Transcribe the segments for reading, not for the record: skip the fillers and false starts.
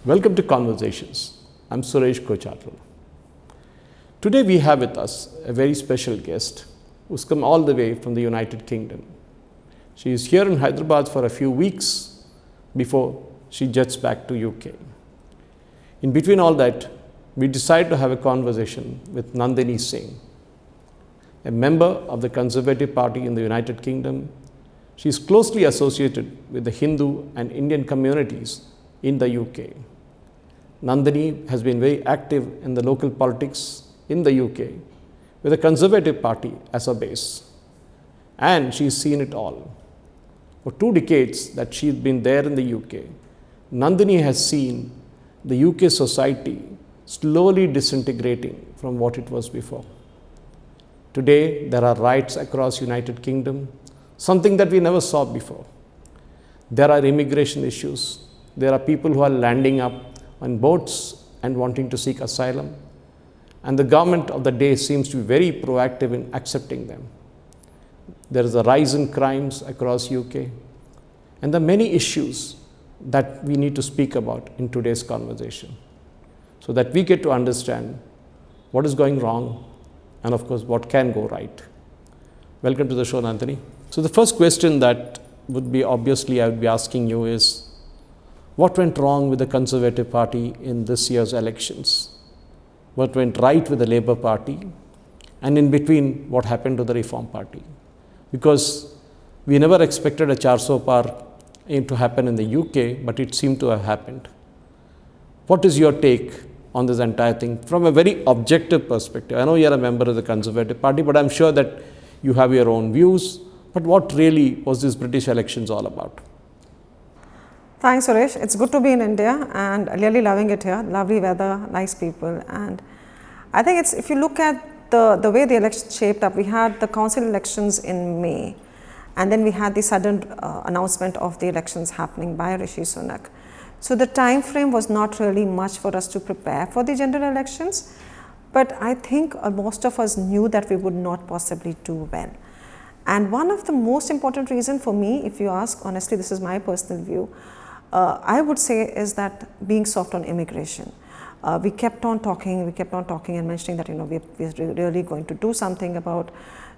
Welcome to Conversations. I'm Suresh Kocharlu. Today we have with us a very special guest who's come all the way from the United Kingdom. She is here in Hyderabad for a few weeks before she jets back to UK. In between all that, we decided to have a conversation with Nandini Singh, a member of the Conservative Party in the United Kingdom. She is closely associated with the Hindu and Indian communities in the UK. Nandini has been very active in the local politics in the UK with the Conservative Party as a base. And she's seen it all. For 2 decades that she's been there in the UK, Nandini has seen the UK society slowly disintegrating from what it was before. Today, there are riots across United Kingdom, something that we never saw before. There are immigration issues. There are people who are landing up on boats and wanting to seek asylum. And the government of the day seems to be very proactive in accepting them. There is a rise in crimes across UK. And there are many issues that we need to speak about in today's conversation, so that we get to understand what is going wrong and of course what can go right. Welcome to the show, Nandini. So the first question that would be obviously I would be asking you is, what went wrong with the Conservative Party in this year's elections? What went right with the Labour Party? And in between, what happened to the Reform Party? Because we never expected a 400 par to happen in the UK, but it seemed to have happened. What is your take on this entire thing from a very objective perspective? I know you are a member of the Conservative Party, but I'm sure that you have your own views. But what really was this British elections all about? Thanks, Suresh. It's good to be in India and really loving it here. Lovely weather, nice people. And I think it's, if you look at the way the election shaped up, we had the council elections in May, and then we had the sudden announcement of the elections happening by Rishi Sunak. So the time frame was not really much for us to prepare for the general elections, but I think most of us knew that we would not possibly do well. And one of the most important reasons for me, if you ask, honestly, this is my personal view, I would say is that being soft on immigration. We kept on talking and mentioning that, we're really going to do something about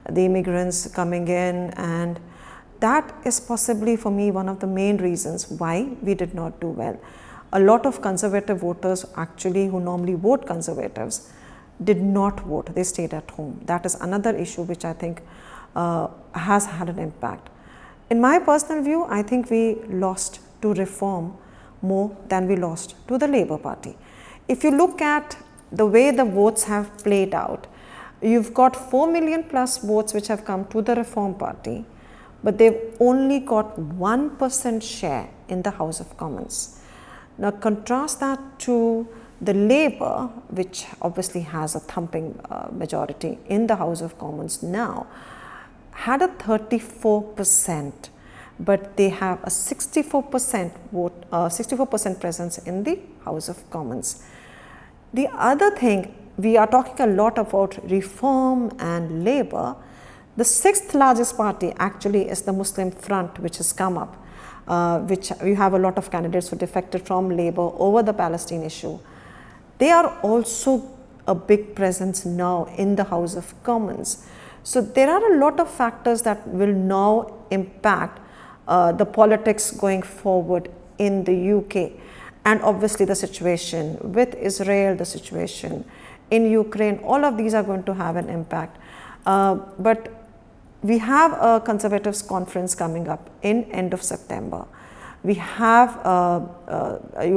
the immigrants coming in, and that is possibly for me one of the main reasons why we did not do well. A lot of conservative voters actually, who normally vote conservatives, did not vote, they stayed at home. That is another issue which I think has had an impact. In my personal view, I think we lost to reform more than we lost to the Labour Party. If you look at the way the votes have played out, you've got 4 million plus votes which have come to the Reform Party, but they've only got 1% share in the House of Commons. Now contrast that to the Labour, which obviously has a thumping majority in the House of Commons now, had a 34%, but they have a 64% vote, 64% presence in the House of Commons. The other thing, we are talking a lot about reform and Labour. The 6th largest party actually is the Muslim Front, which has come up, which you have a lot of candidates who defected from Labour over the Palestine issue. They are also a big presence now in the House of Commons. So there are a lot of factors that will now impact the politics going forward in the UK, and obviously the situation with Israel, the situation in Ukraine, all of these are going to have an impact. But we have a Conservatives conference coming up in end of September. We have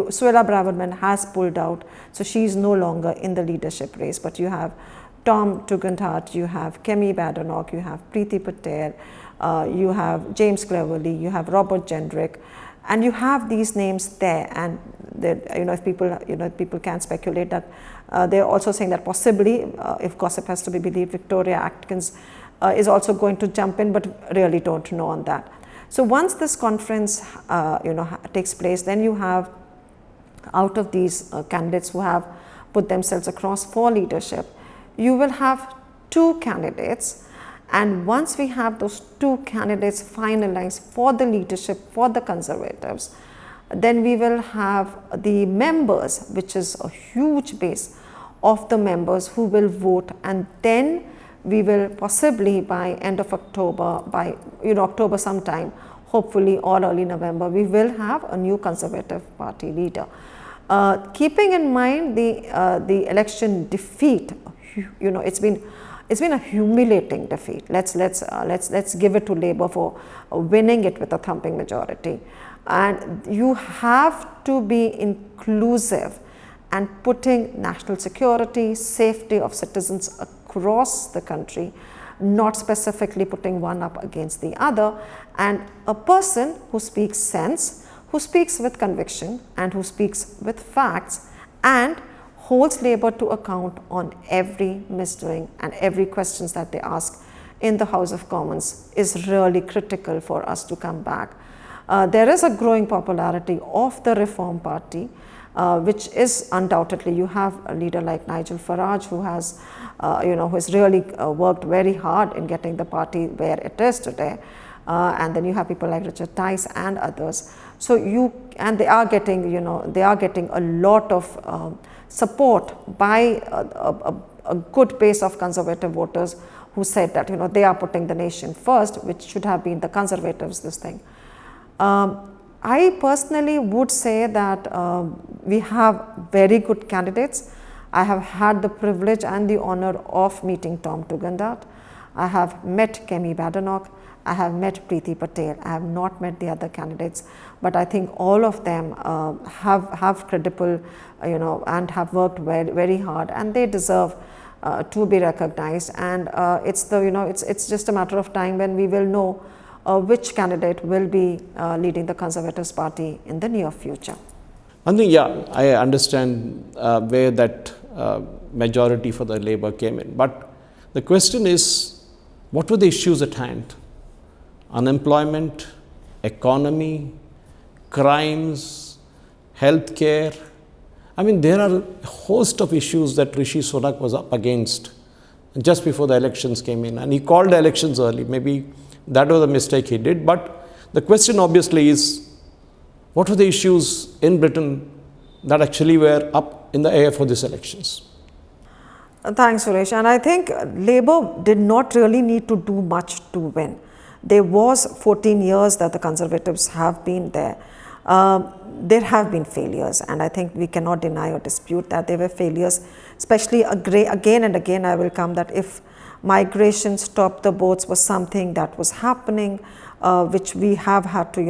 Suella Braverman has pulled out, so she is no longer in the leadership race, but you have Tom Tugendhat, you have Kemi Badenoch, you have Preeti Patel, you have James Cleverly, you have Robert Jendrick, and you have these names there. And if people can speculate that they're also saying that possibly, if gossip has to be believed, Victoria Atkins is also going to jump in, but really don't know on that. So once this conference takes place, then you have, out of these candidates who have put themselves across for leadership, you will have 2 candidates, and once we have those 2 candidates finalized for the leadership for the Conservatives, Then we will have the members, which is a huge base of the members who will vote, and then we will possibly by end of October, by October sometime, hopefully, or early November, we will have a new Conservative Party leader. Keeping in mind the election defeat, it's been a humiliating defeat. Let's give it to Labour for winning it with a thumping majority. And you have to be inclusive and putting national security, safety of citizens across the country, not specifically putting one up against the other, and a person who speaks sense, who speaks with conviction, and who speaks with facts, and holds Labour to account on every misdoing and every questions that they ask in the House of Commons is really critical for us to come back. There is a growing popularity of the Reform Party, which is undoubtedly, you have a leader like Nigel Farage who has really worked very hard in getting the party where it is today, and then you have people like Richard Tice and others. So they are getting a lot of support by a good base of Conservative voters who said that they are putting the nation first, which should have been the Conservatives this thing. I personally would say that we have very good candidates. I have had the privilege and the honor of meeting Tom Tugendhat. I have met Kemi Badenoch. I have met Preeti Patel. I have not met the other candidates, but I think all of them have credible, and have worked very, very hard, and they deserve to be recognized. And it's just a matter of time when we will know which candidate will be leading the Conservatives Party in the near future. Nandini, yeah, I understand where that majority for the Labour came in. But the question is, what were the issues at hand? Unemployment, economy, crimes, healthcare. I mean, there are a host of issues that Rishi Sunak was up against just before the elections came in. And he called the elections early. Maybe that was a mistake he did. But the question obviously is, what were the issues in Britain that actually were up in the air for these elections? Thanks, Suresh. And I think Labour did not really need to do much to win. There was 14 years that the Conservatives have been there. There have been failures, and I think we cannot deny or dispute that there were failures, especially again and again I will come that if migration, stop the boats was something that was happening, which we have had to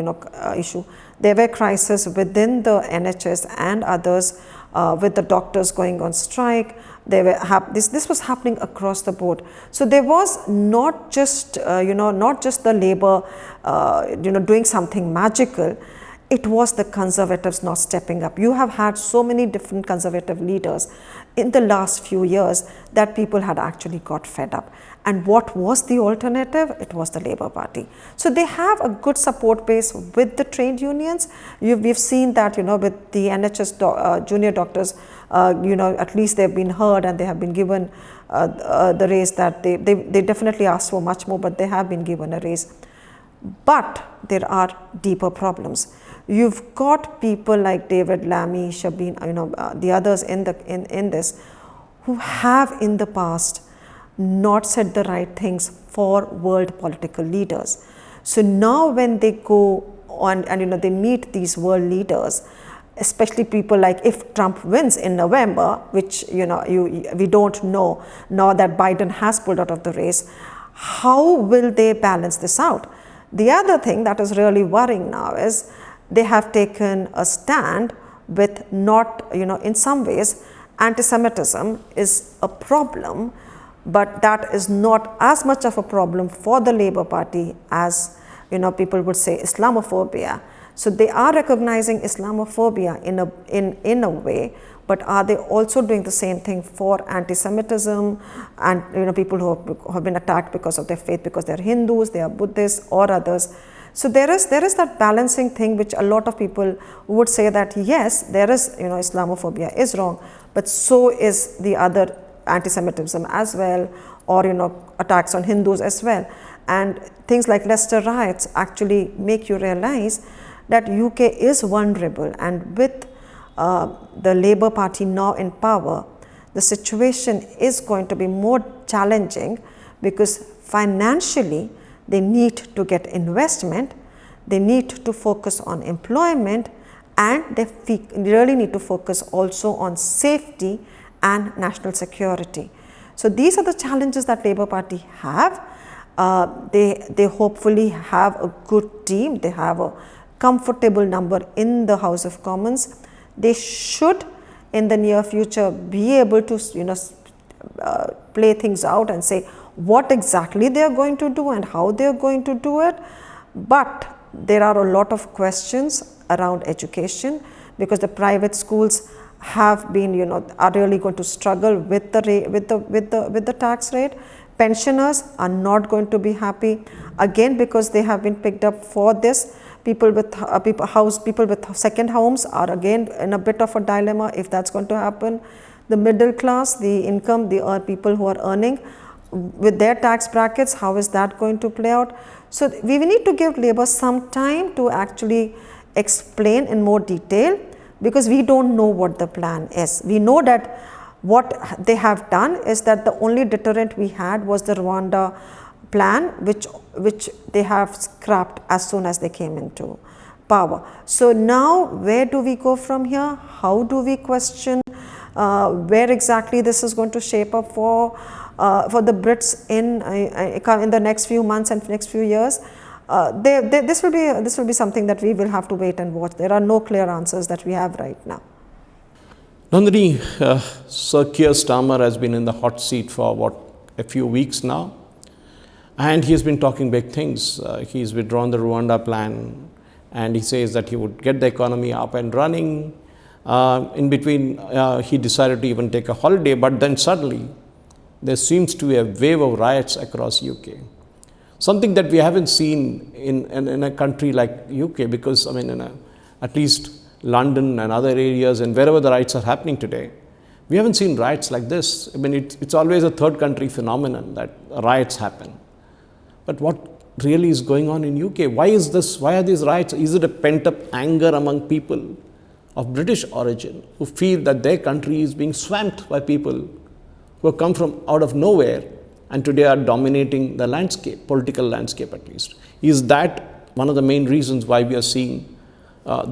issue. There were crises within the NHS and others, with the doctors going on strike. This was happening across the board. So there was not just the Labour doing something magical. It was the Conservatives not stepping up. You have had so many different Conservative leaders in the last few years that people had actually got fed up. And what was the alternative? It was the Labour Party. So they have a good support base with the trade unions. We've seen that with the NHS junior doctors, at least they've been heard and they have been given the raise that they definitely asked for much more, but they have been given a raise. But there are deeper problems. You've got people like David Lammy, Shabin, the others in this, who have in the past not said the right things for world political leaders. So now when they go on and they meet these world leaders, especially people like if Trump wins in November, which we don't know now that Biden has pulled out of the race, how will they balance this out? The other thing that is really worrying now is they have taken a stand with not, in some ways, anti-Semitism is a problem, but that is not as much of a problem for the Labour Party as, people would say Islamophobia. So they are recognizing Islamophobia in a way, but are they also doing the same thing for anti-Semitism and people who have been attacked because of their faith, because they're Hindus, they are Buddhists or others. So there is that balancing thing which a lot of people would say that yes, there is, Islamophobia is wrong, but so is the other anti-Semitism as well, or attacks on Hindus as well. And things like Leicester riots actually make you realize that UK is vulnerable, and with the Labour Party now in power, the situation is going to be more challenging, because financially they need to get investment, they need to focus on employment, and they really need to focus also on safety and national security. So these are the challenges that Labour Party have. They hopefully have a good team, they have a comfortable number in the House of Commons. They should in the near future be able to play things out and say what exactly they are going to do and how they are going to do it. But there are a lot of questions around education, because the private schools have been are really going to struggle with the tax rate. Pensioners are not going to be happy, again because they have been picked up for this. People with second homes are again in a bit of a dilemma if that's going to happen. The middle class, the income, the people who are earning with their tax brackets, how is that going to play out? So we need to give Labour some time to actually explain in more detail, because we don't know what the plan is. We know that what they have done is that the only deterrent we had was the Rwanda plan, which they have scrapped as soon as they came into power. So now where do we go from here? How do we question where exactly this is going to shape up for the Brits in the next few months and next few years? This will be something that we will have to wait and watch. There are no clear answers that we have right now. Nandini, Sir Keir Starmer has been in the hot seat for a few weeks now, and he has been talking big things. He's withdrawn the Rwanda plan, and he says that he would get the economy up and running. In between, he decided to even take a holiday, but then suddenly there seems to be a wave of riots across UK. Something that we haven't seen in a country like UK, because I mean at least London and other areas and wherever the riots are happening today, we haven't seen riots like this. I mean it's always a third country phenomenon that riots happen. But what really is going on in UK? Why is this? Why are these riots? Is it a pent up anger among people of British origin who feel that their country is being swamped by people who have come from out of nowhere and today are dominating the landscape, political landscape at least? Is that one of the main reasons why we are seeing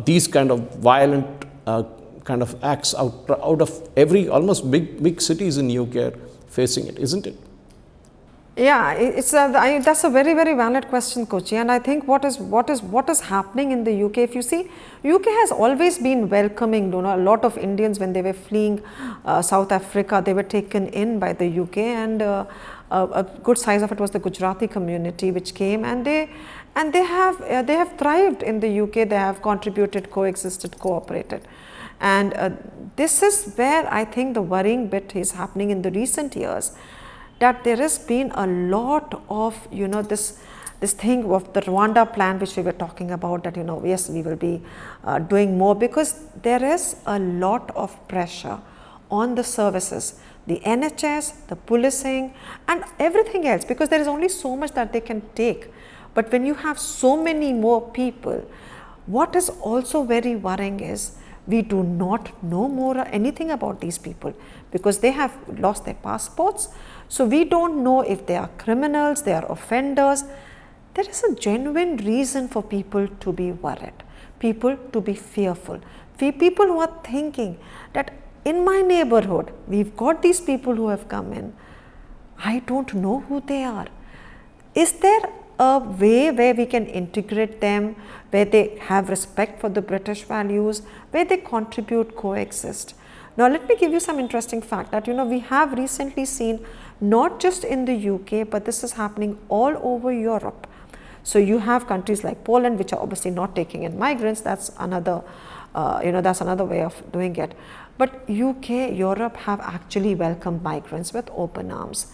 these kind of violent kind of acts out of every almost big cities in UK facing it, isn't it? Yeah, that's a very valid question, Kochi, and I think what is happening in the UK. If you see, UK has always been welcoming. A lot of Indians, when they were fleeing South Africa, they were taken in by the UK, and a good size of it was the Gujarati community which came, and they have thrived in the UK. They have contributed, coexisted, cooperated, and this is where I think the worrying bit is happening in the recent years. That there has been a lot of this thing of the Rwanda plan, which we were talking about, that yes, we will be doing more, because there is a lot of pressure on the services, the NHS, the policing and everything else, because there is only so much that they can take. But when you have so many more people, what is also very worrying is we do not know anything about these people, because they have lost their passports. So we don't know if they are criminals, they are offenders. There is a genuine reason for people to be worried, people to be fearful, people who are thinking that in my neighborhood, we've got these people who have come in. I don't know who they are. Is there a way where we can integrate them, where they have respect for the British values, where they contribute, coexist? Now, let me give you some interesting fact that we have recently seen, not just in the UK, but this is happening all over Europe. So you have countries like Poland, which are obviously not taking in migrants. That's another, that's another way of doing it. But UK, Europe have actually welcomed migrants with open arms.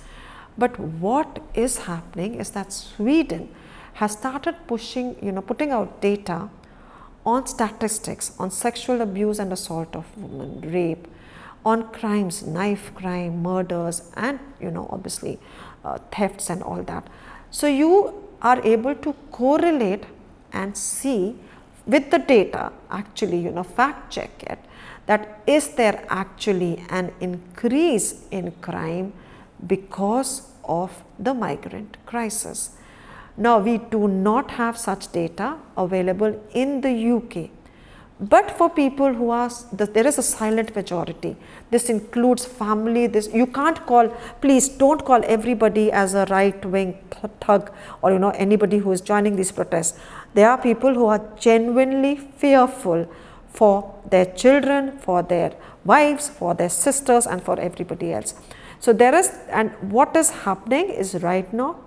But what is happening is that Sweden has started pushing, putting out data on statistics on sexual abuse and assault of women, rape, on crimes, knife crime, murders, and obviously thefts and all that. So you are able to correlate and see with the data, actually, fact check it, that is there actually an increase in crime because of the migrant crisis. Now, we do not have such data available in the UK. But for people who are, there is a silent majority. This includes family. This, you can't call, please don't call everybody as a right-wing thug or anybody who is joining these protests. There are people who are genuinely fearful for their children, for their wives, for their sisters, and for everybody else. So there is, and what is happening is right now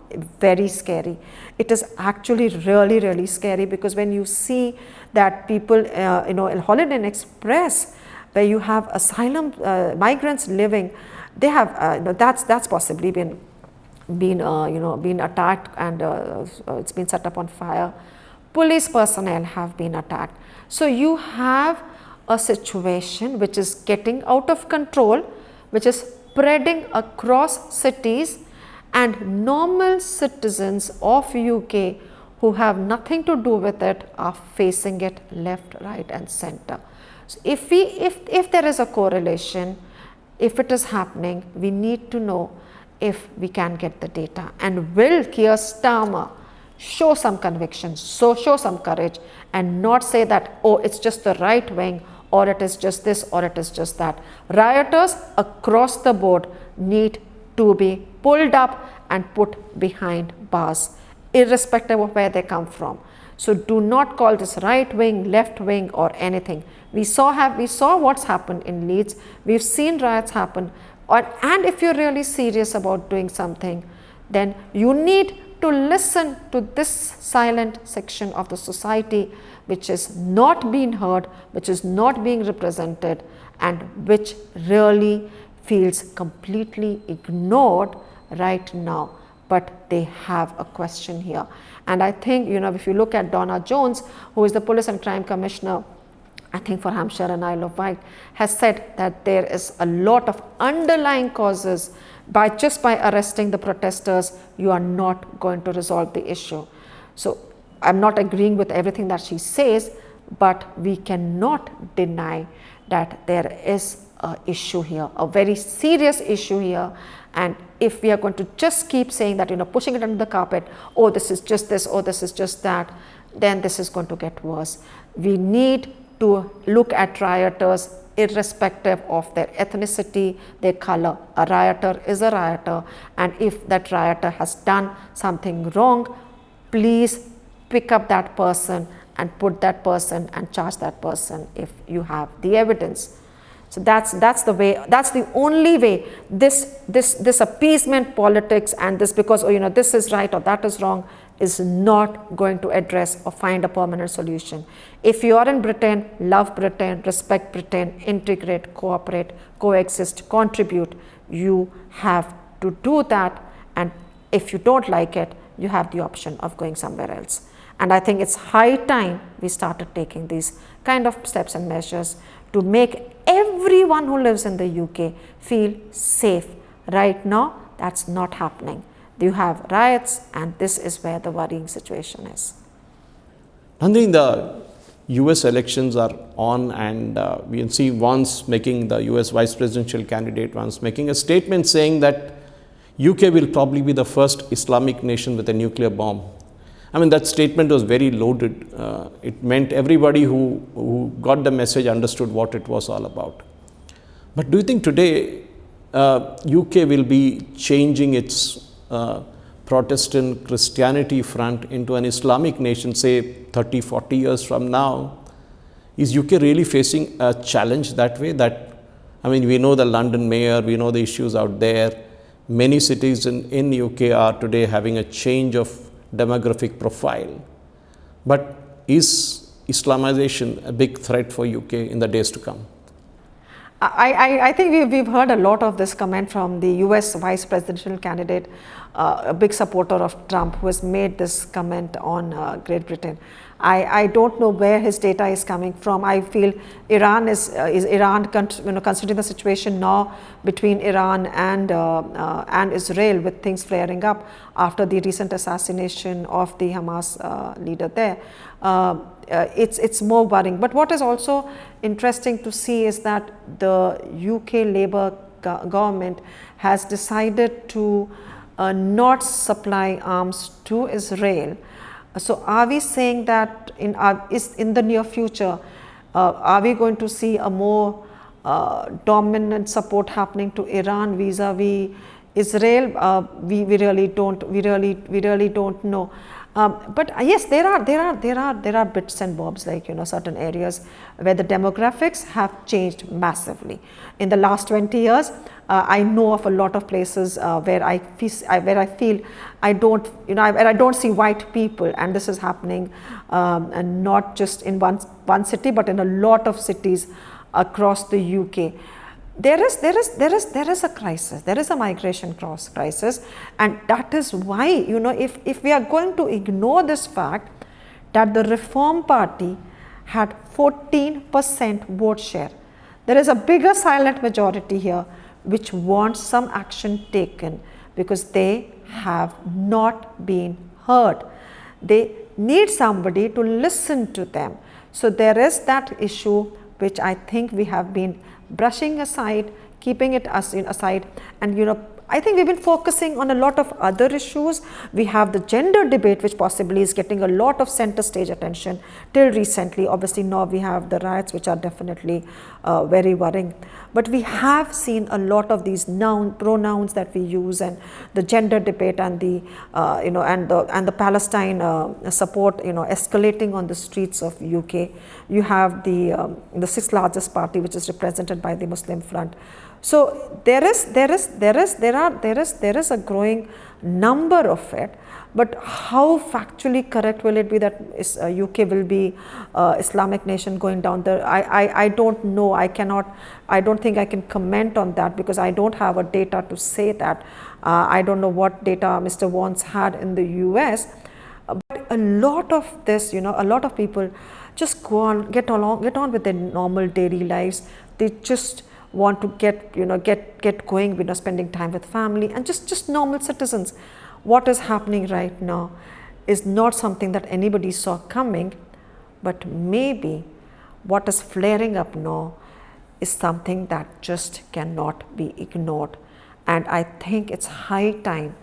very scary. It is actually really, really scary, because when you see that people, in Holiday Inn Express, where you have asylum migrants living, they have that's possibly been attacked, and it's been set up on fire. Police personnel have been attacked. So you have a situation which is getting out of control, which is spreading across cities, and normal citizens of UK who have nothing to do with it are facing it left, right and center. So if there is a correlation, if it is happening, we need to know if we can get the data. And will Keir Starmer show some conviction, so show some courage, and not say that, oh, it's just the right wing, or it is just this, or it is just that. Rioters across the board need to be pulled up and put behind bars, irrespective of where they come from. So do not call this right wing, left wing, or anything. We saw what's happened in Leeds. We've seen riots happen. And if you're really serious about doing something, then you need to listen to this silent section of the society, which is not being heard, which is not being represented, and which really feels completely ignored right now. But they have a question here. And I think, if you look at Donna Jones, who is the Police and Crime Commissioner, I think for Hampshire and Isle of Wight, has said that there is a lot of underlying causes. Just by arresting the protesters, you are not going to resolve the issue. So I'm not agreeing with everything that she says, but we cannot deny that there is an issue here, a very serious issue here. And if we are going to just keep saying that, pushing it under the carpet, oh, this is just this, oh, this is just that, then this is going to get worse. We need to look at rioters irrespective of their ethnicity, their color. A rioter is a rioter, and if that rioter has done something wrong, please pick up that person and put that person and charge that person if you have the evidence. So that's the way, that's the only way. This appeasement politics and this, because this is right or that is wrong, is not going to address or find a permanent solution. If you are in Britain, love Britain, respect Britain, integrate, cooperate, coexist, contribute, you have to do that. And if you don't like it, you have the option of going somewhere else. And I think it's high time we started taking these kind of steps and measures to make everyone who lives in the UK feel safe. Right now, that's not happening. You have riots, and this is where the worrying situation is. Nandini, the US elections are on, and we can see once making, the US vice presidential candidate once making a statement saying that UK will probably be the first Islamic nation with a nuclear bomb. I mean, that statement was very loaded. It meant everybody who got the message understood what it was all about. But do you think today UK will be changing its Protestant Christianity front into an Islamic nation, say 30, 40 years from now? Is UK really facing a challenge that way? We know the London mayor, we know the issues out there. Many cities in UK are today having a change of demographic profile. But is Islamization a big threat for UK in the days to come? I think we've heard a lot of this comment from the US vice presidential candidate. a big supporter of Trump, who has made this comment on Great Britain. I don't know where his data is coming from. I feel Iran is Iran, considering the situation now between Iran and Israel, with things flaring up after the recent assassination of the Hamas leader there. It's more worrying. But what is also interesting to see is that the UK Labour government has decided to not supply arms to Israel. So are we saying that in the near future, are we going to see a more dominant support happening to Iran vis-a-vis Israel? We really don't know. But yes, there are bits and bobs, like certain areas where the demographics have changed massively in the last 20 years. I know of a lot of places where I feel I don't see white people, and this is happening and not just in one city, but in a lot of cities across the UK. There is a crisis. There is a migration crisis, and that is why, if we are going to ignore this fact that the Reform Party had 14% vote share, there is a bigger silent majority here which wants some action taken, because they have not been heard. They need somebody to listen to them. So there is that issue which I think we have been brushing aside, keeping it aside, and I think we've been focusing on a lot of other issues. We have the gender debate, which possibly is getting a lot of center stage attention till recently. Obviously now we have the riots, which are definitely very worrying. But we have seen a lot of these pronouns that we use, and the gender debate, and the and the Palestine support escalating on the streets of UK. You have the sixth largest party, which is represented by the Muslim Front. So there is a growing number of it, but how factually correct will it be that UK will be Islamic nation going down there? I don't know. I don't think I can comment on that, because I don't have a data to say that. I don't know what data Mr. Vance had in the US, but a lot of this, a lot of people just get on with their normal daily lives. They just want to get going, spending time with family, and just normal citizens. What is happening right now is not something that anybody saw coming, but maybe what is flaring up now is something that just cannot be ignored. And I think it's high time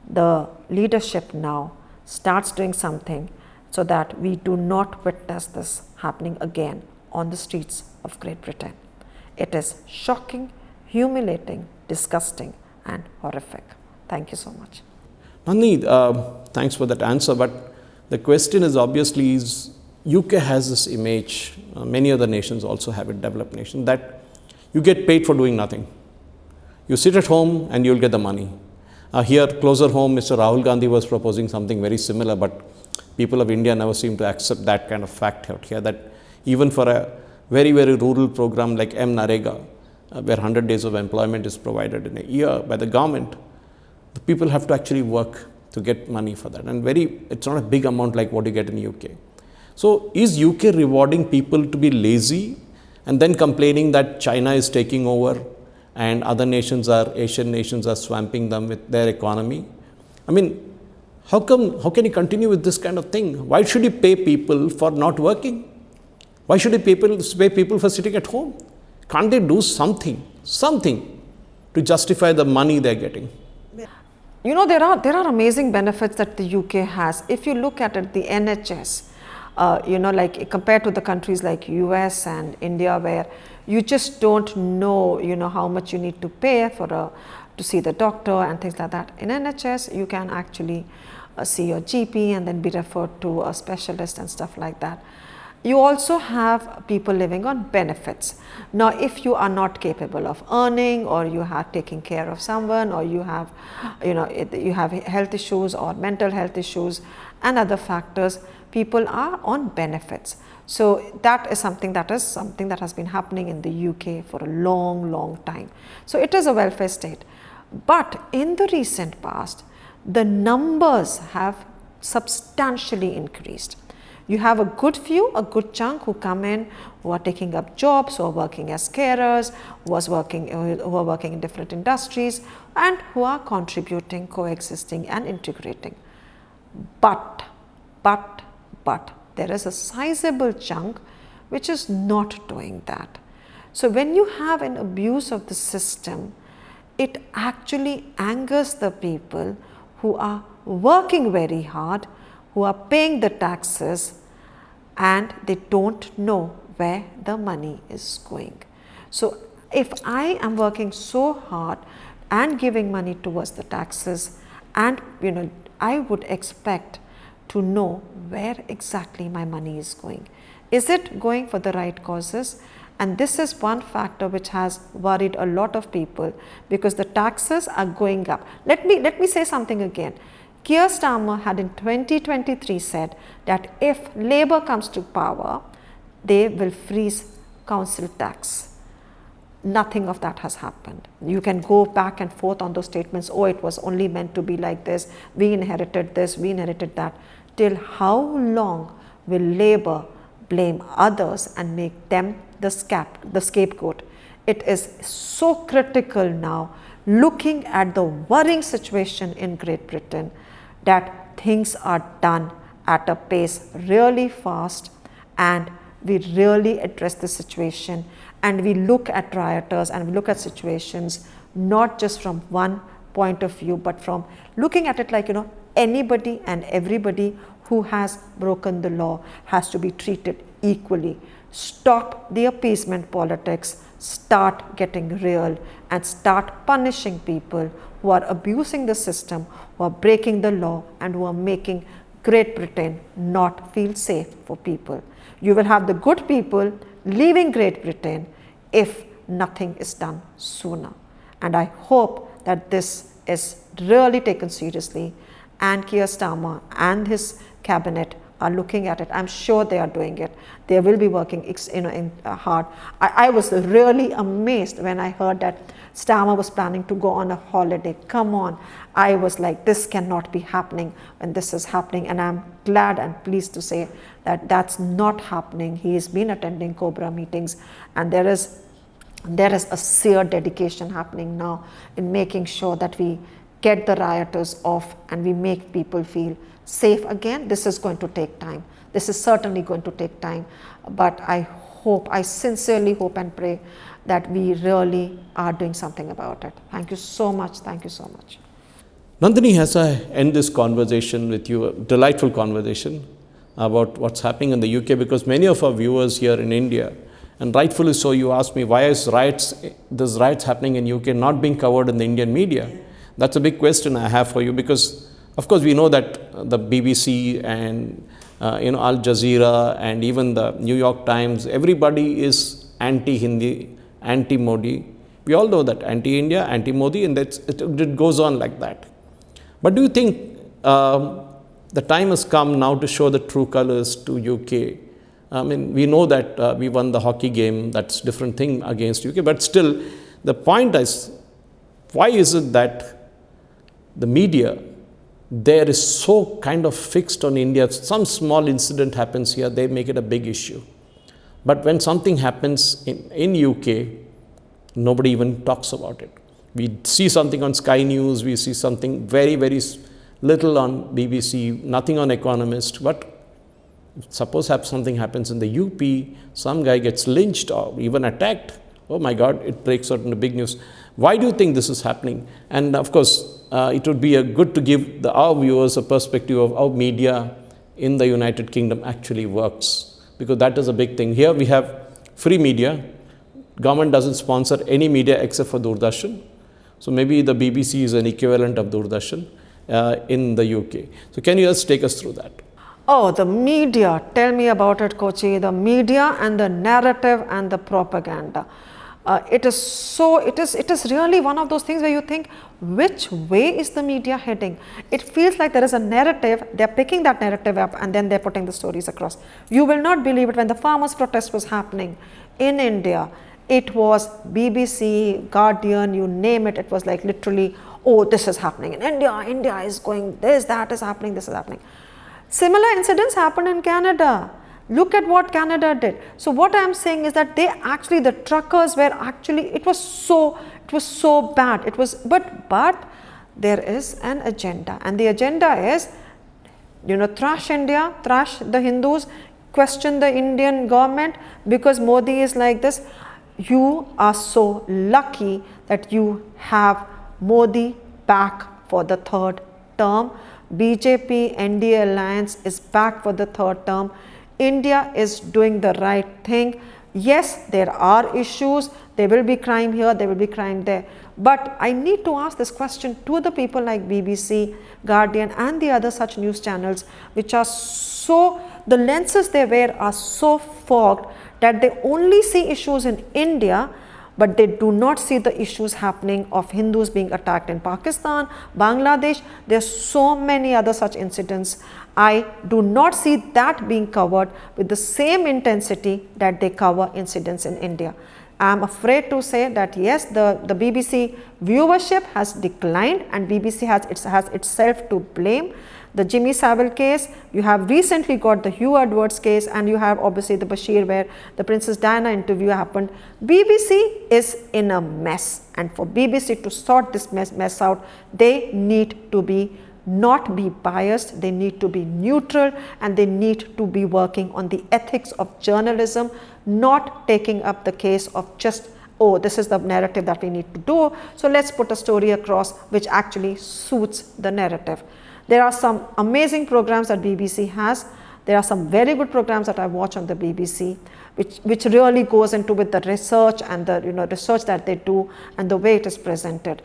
the leadership now starts doing something so that we do not witness this happening again on the streets of Great Britain. It is shocking, humiliating, disgusting, and horrific. Thank you so much. Nandini, thanks for that answer. But the question is obviously UK has this image, many other nations also have it, developed nations, that you get paid for doing nothing. You sit at home and you'll get the money. Here, closer home, Mr. Rahul Gandhi was proposing something very similar, but people of India never seem to accept that kind of fact out here, that even for a very, very rural program like MNREGA, where 100 days of employment is provided in a year by the government, the people have to actually work to get money for that. And it's not a big amount like what you get in the UK. So is UK rewarding people to be lazy and then complaining that China is taking over and other nations Asian nations are swamping them with their economy? I mean, how can you continue with this kind of thing? Why should you pay people for not working? Why should you pay people for sitting at home? Can't they do something to justify the money they're getting? There are amazing benefits that the UK has. If you look at it, the NHS, like compared to the countries like US and India, where you just don't know, how much you need to pay to see the doctor and things like that. In NHS, you can actually see your GP and then be referred to a specialist and stuff like that. You also have people living on benefits. Now, if you are not capable of earning, or you are taking care of someone, or you have, you have health issues or mental health issues and other factors, people are on benefits. So that is something that has been happening in the UK for a long, long time. So it is a welfare state. But in the recent past, the numbers have substantially increased. You have a good few, a good chunk who come in, who are taking up jobs, who are working as carers, who are working in different industries, and who are contributing, coexisting and integrating. But there is a sizable chunk which is not doing that. So when you have an abuse of the system, it actually angers the people who are working very hard, who are paying the taxes, and they don't know where the money is going. So if I am working so hard and giving money towards the taxes, and I would expect to know where exactly my money is going. Is it going for the right causes? And this is one factor which has worried a lot of people, because the taxes are going up. Let me say something again. Keir Starmer had in 2023 said that if Labour comes to power, they will freeze council tax. Nothing of that has happened. You can go back and forth on those statements. Oh, it was only meant to be like this. We inherited this, we inherited that. Till how long will Labour blame others and make them the scapegoat? It is so critical now, looking at the worrying situation in Great Britain, that things are done at a pace really fast, and we really address the situation, and we look at rioters and we look at situations not just from one point of view, but from looking at it like anybody and everybody who has broken the law has to be treated equally. Stop the appeasement politics, start getting real, and start punishing people who are abusing the system, who are breaking the law, and who are making Great Britain not feel safe for people. You will have the good people leaving Great Britain if nothing is done sooner. And I hope that this is really taken seriously, and Keir Starmer and his cabinet are looking at it. I'm sure they are doing it. They will be working hard. I was really amazed when I heard that Starmer was planning to go on a holiday. Come on. I was like, this cannot be happening when this is happening. And I'm glad and pleased to say that that's not happening. He has been attending Cobra meetings, and there is a sheer dedication happening now in making sure that we get the rioters off and we make people feel safe again. This is going to take time. This is certainly going to take time, but I sincerely hope and pray that we really are doing something about it. Thank you so much. Thank you so much. Nandini, as I end this conversation with you, a delightful conversation about what's happening in the UK, because many of our viewers here in India, and rightfully so, you asked me, why is there's riots happening in UK not being covered in the Indian media? That's a big question I have for you, because of course we know that the BBC and Al Jazeera and even the New York Times, everybody is anti-Hindi, anti-Modi. We all know that, anti-India, anti-Modi, and it goes on like that. But do you think the time has come now to show the true colors to UK? I mean, we know that we won the hockey game, that's a different thing against UK, but still the point is, why is it that the media there is so kind of fixed on India? Some small incident happens here, they make it a big issue. But when something happens in UK, nobody even talks about it. We see something on Sky News, we see something very, very little on BBC, nothing on Economist. But suppose something happens in the UP, some guy gets lynched or even attacked. Oh my God, it breaks out into big news. Why do you think this is happening? And of course, it would be good to give our viewers a perspective of how media in the United Kingdom actually works, because that is a big thing. Here we have free media. Government doesn't sponsor any media except for Doordarshan. So maybe the BBC is an equivalent of Doordarshan in the UK. So can you just take us through that? Oh, the media. Tell me about it, Kochi. The media and the narrative and the propaganda. It is really one of those things where you think, which way is the media heading? It feels like there is a narrative, they're picking that narrative up and then they're putting the stories across. You will not believe it, when the farmers' protest was happening in India, it was BBC, Guardian, you name it, it was like literally oh, this is happening in India, India is going this, that is happening, this is happening. Similar incidents happened in Canada. Look at what Canada did. So what I am saying is that they actually, the truckers were actually, it was so bad. It was, but there is an agenda, and the agenda is, thrash India, thrash the Hindus, question the Indian government because Modi is like this. You are so lucky that you have Modi back for the third term. BJP NDA alliance is back for the third term. India is doing the right thing. Yes, there are issues. There will be crime here, there will be crime there. But I need to ask this question to the people like BBC, Guardian and the other such news channels, which are so, the lenses they wear are so fogged that they only see issues in India, but they do not see the issues happening of Hindus being attacked in Pakistan, Bangladesh. There are so many other such incidents. I do not see that being covered with the same intensity that they cover incidents in India. I am afraid to say that yes, the BBC viewership has declined and BBC has itself to blame. The Jimmy Savile case, you have recently got the Hugh Edwards case, and you have obviously the Bashir where the Princess Diana interview happened. BBC is in a mess, and for BBC to sort this mess out, they need to be not be biased, they need to be neutral, and they need to be working on the ethics of journalism, not taking up the case of just, oh, this is the narrative that we need to do, so let's put a story across which actually suits the narrative. There are some amazing programs that BBC has. There are some very good programs that I watch on the BBC, which really goes into with the research and the research that they do and the way it is presented.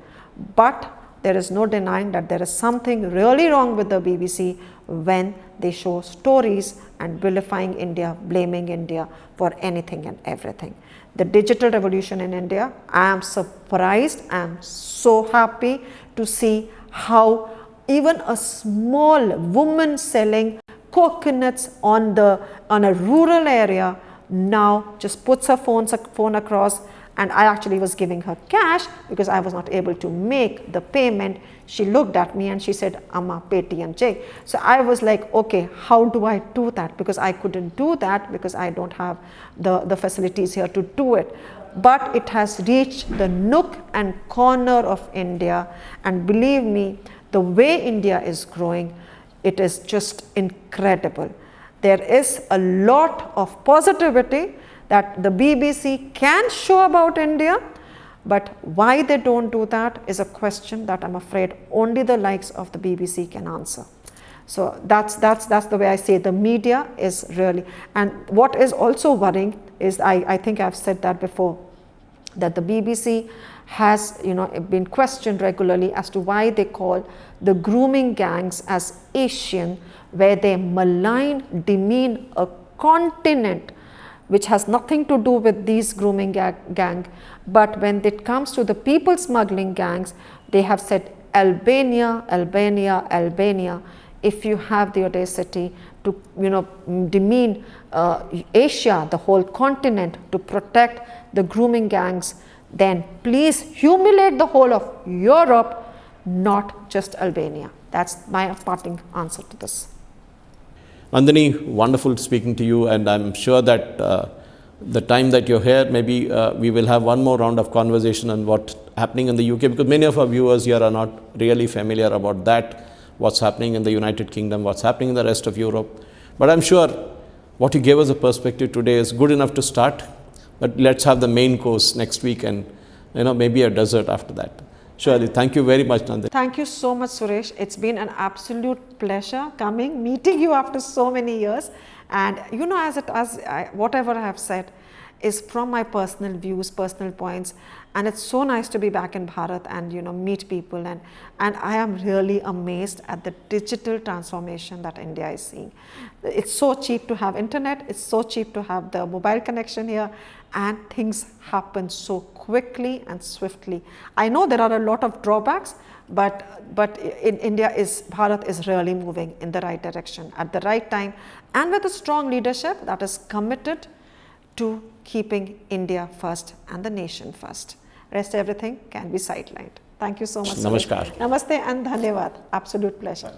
But there is no denying that there is something really wrong with the BBC when they show stories and vilifying India, blaming India for anything and everything. The digital revolution in India, I am surprised, I am so happy to see how even a small woman selling coconuts on a rural area now just puts her phone across, and I actually was giving her cash because I was not able to make the payment. She looked at me and she said, Amma, Paytm J. So I was like, okay, how do I do that? Because I couldn't do that because I don't have the facilities here to do it. But it has reached the nook and corner of India, and believe me, the way India is growing, it is just incredible. There is a lot of positivity that the BBC can show about India, but why they don't do that is a question that I'm afraid only the likes of the BBC can answer. So that's the way I say the media is really, and what is also worrying is, I think I've said that before, that the BBC has been questioned regularly as to why they call the grooming gangs as Asian, where they malign, demean a continent which has nothing to do with these grooming gang. But when it comes to the people smuggling gangs, they have said Albania, Albania, Albania. If you have the audacity to demean Asia, the whole continent, to protect the grooming gangs, then please humiliate the whole of Europe, not just Albania. That's my parting answer to this. Nandini, wonderful speaking to you, and I'm sure that the time that you're here, maybe we will have one more round of conversation on what's happening in the UK, because many of our viewers here are not really familiar about that, what's happening in the United Kingdom, what's happening in the rest of Europe. But I'm sure what you gave us a perspective today is good enough to start, but let's have the main course next week and maybe a dessert after that. Surely. Thank you very much, Nandini. Thank you so much, Suresh. It's been an absolute pleasure meeting you after so many years. And whatever I have said is from my personal views, personal points. And it's so nice to be back in Bharat and meet people. And I am really amazed at the digital transformation that India is seeing. It's so cheap to have internet. It's so cheap to have the mobile connection here. And things happen so quickly and swiftly. I know there are a lot of drawbacks, but in India, Bharat is really moving in the right direction at the right time, and with a strong leadership that is committed to keeping India first and the nation first. Rest everything can be sidelined. Thank you so much. Namaskar. Namaste and dhanyavad. Absolute pleasure.